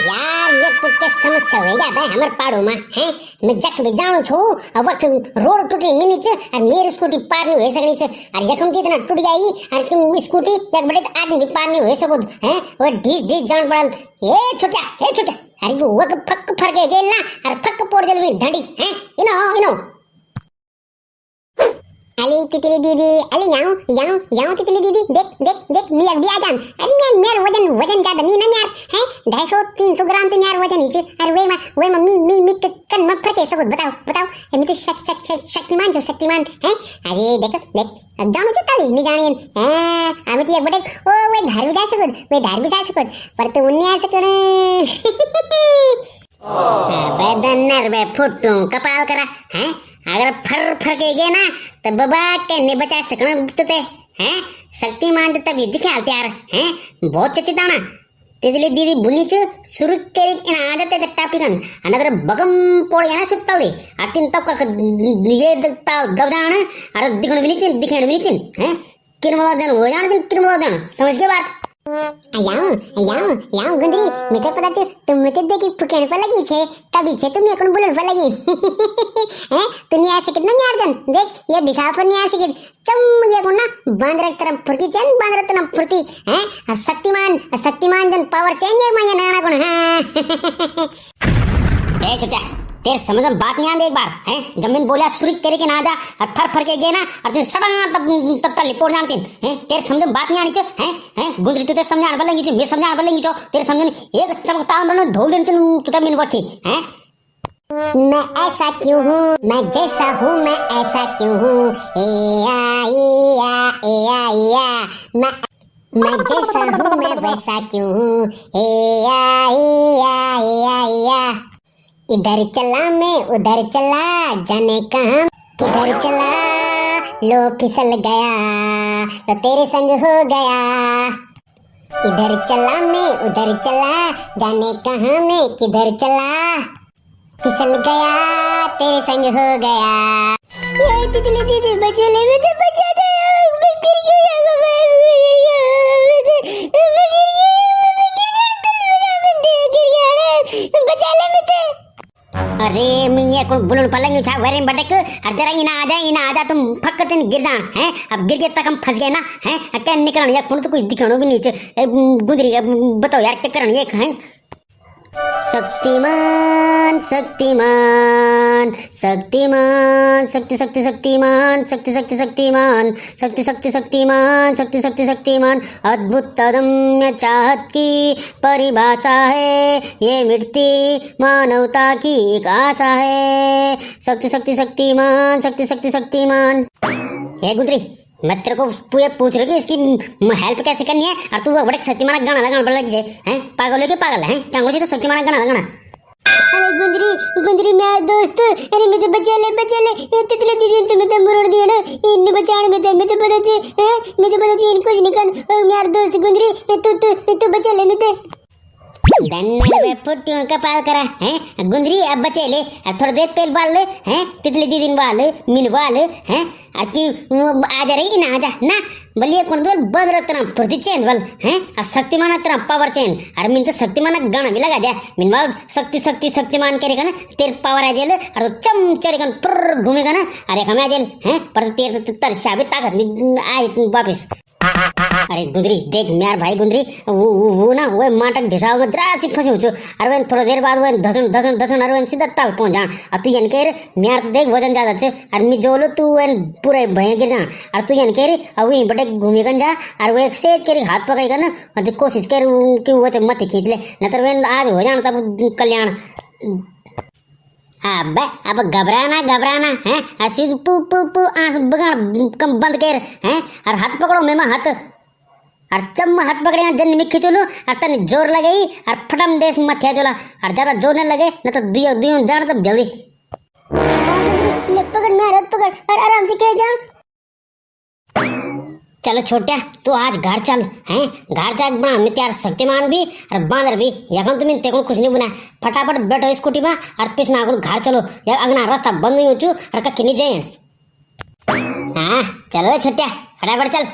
यार ये तो क्या समस्या हो जाता है हमारे पहाड़ों में हैं। मैं जक भी जाऊं छु अब वक्त रोड टूटी मिनी छ और मेरी स्कूटी पार नहीं हो सकनी छ और यकम कितना टूट जाएगी और तुम स्कूटी एक बड़े आदमी भी पार नहीं हो सको हैं। वो ढीस ढीस जान पड़ल ए छोटा अरे वो फक फर के जेल ना और फक पोड़ जेल में ढंडी हैं इनो अली तितली दीदी अली याओ तितली दीदी देख मियां भी आ जान। अरे यार मेरा वजन ज्यादा नहीं ना यार हैं 250-300 ग्राम तो यार वजन नीचे और वे मी तो कन मत फटे सको बताओ मैं तो शक्तिमान हैं। अरे देख जानो जो ताली नहीं जाने हां हमें तो एक बड़े ओ वे धार भी जा सको पर तो उन्हें आ सको बदन नर वे फुटू कपाल करा हैं। अगर फर के गए ना तो बाबा के नहीं बचा सकना ते हैं। शक्तिमान तब ये दिखा यार हैं बहुत चची दाना तितली दीदी बुनी च शुरू के इन आ जाते थे टापिकन अनदर बगम पोड़ ना सुत्ता दे आतिन तब का ये दब जाना अरे दिखने भी नहीं हैं किरमला जन हो जाना किरमला जन समझ के बात याओ गुंदरी मैं तो पता छे तुम में तो देखी फुकेन पर लगी छे तभी छे तुम एकन बोलन पर लगी हैं तुम आ सके ना यार जन देख ये दिशा पर नहीं आ सके चम ये गुना बांद्रा तरफ फुरकी चन बांद्रा तरफ फुरती हैं शक्तिमान जन पावर चेंज है मैं नाना गुण हां ए छोटा तेरे समझ में बात नहीं आंदी एक बार हैं जब मैंने बोला सुरी तेरे के ना जा और फर के गए ना और तेरे सडन तब रिपोर्ट जानती हैं तेरे समझ में बात नहीं आनी चाहिए हैं गुंदरी तू ते समझाने वालेंगी जो मैं समझाने वालेंगी जो तेरे समझ में एक चमकता बनो ढोल दिन तू तब मैंने वकी हैं। मैं ऐसा क्यों हूँ मैं जैसा हूँ मैं ऐसा क्यों हूँ मैं जैसा हूँ मैं वैसा क्यों हूँ इधर चला मैं उधर चला जाने कहां किधर चला लो फिसल गया तो तेरे संग हो गया। इधर चला मैं उधर चला जाने कहां मैं किधर चला फिसल गया तेरे संग हो गया। ये तितली दीदी बचा ले मुझे बचा दे मैं गिर गया बचा ले मुझे। अरे मैं ये कौन बुलन पलंग उठा वेरे बटक और जरा इना आ जा तुम फक्कतन गिर जा हैं। अब गिर के तक हम फंस गए ना हैं क्या निकलना यार तो कुछ दिखानो भी नीचे गुंदरी बताओ यार क्या करना ये हैं। शक्तिमान शक्तिमान अद्भुत अदम्य चाहत की परिभाषा है ये मिटती मानवता की एक आशा है। शक्तिमान ये गुंदरी मैं तेरे को पूछ रही कि इसकी हेल्प कैसे करनी है और तू बड़े शक्तिमान गाना लगाना पड़ लगी है पागल है हैं क्या मुझे तो शक्तिमान गाना लगाना। अरे गुंदरी मेरा दोस्त अरे मैं तो बचा ले ये तितली दीदी ने तुम्हें तो मरोड़ दिया ना इन्ने बचाने में तो पता चाहिए इनको कुछ नहीं कर मेरा दोस्त गुंदरी तू बचा ले मैं धन्यवाद फुट्टियों का पाल करा हैं गुंदरी अब बचे ले थोड़ा देर पेल बाल ले हैं तितली दीदी बाल मिन बाल हैं कि आ जा रही ना आ जा ना बलिए कौन बोल बंद रतना प्रति चेंज बल हैं और शक्तिमान तरह पावर चेंज अरे मिन तो शक्तिमान गाना भी लगा दिया मिन वाल शक्तिमान करेगा ना तेरे पावर आ जेल और तो चम चढ़ेगा पुर घूमेगा ना अरे हमें आ जेल हैं पर तेरे तो तर शाबे ताकत आए वापस। अरे गुंदरी देख मेरा भाई गुंदरी वो ना वो माटक ढिसाव में जरा सी फंसी हो और वे थोड़ा देर बाद वो धसन और वे सीधा तल पहुंच जान और तू यन कह मेरा तो देख वजन ज्यादा छे और मैं जोलो तू वे पूरे भय गिर जान और तू यन कह अब वहीं बड़े घूमे गन जा और वो एक सेज कर हाथ पकड़ेगा ना और जो कोशिश कर कि वो तो मत खींच ले न तो वे आज हो जाना तब कल्याण। अब घबराना हैं ऐसे पू आंस बगान कम बंद कर हैं और हाथ पकड़ो मैं हाथ और चम हाथ पकड़े जन में खींचो लो और तने जोर लगेगी और फटम देश मथिया चला और ज्यादा जोर न लगे न तो दियो जान तब जल्दी पकड़ मेरा पकड़ और आराम से कह जा। चलो छोटा तू आज घर चल हैं घर जा बना मैं त्यार शक्तिमान भी और बांदर भी यखम तुम्हें तेको कुछ नहीं बना फटाफट बैठो स्कूटी में और पिछना घर चलो या अगना रास्ता बंद नहीं हो चु और कहीं नहीं जाए। हाँ चलो छोटा फटाफट चल।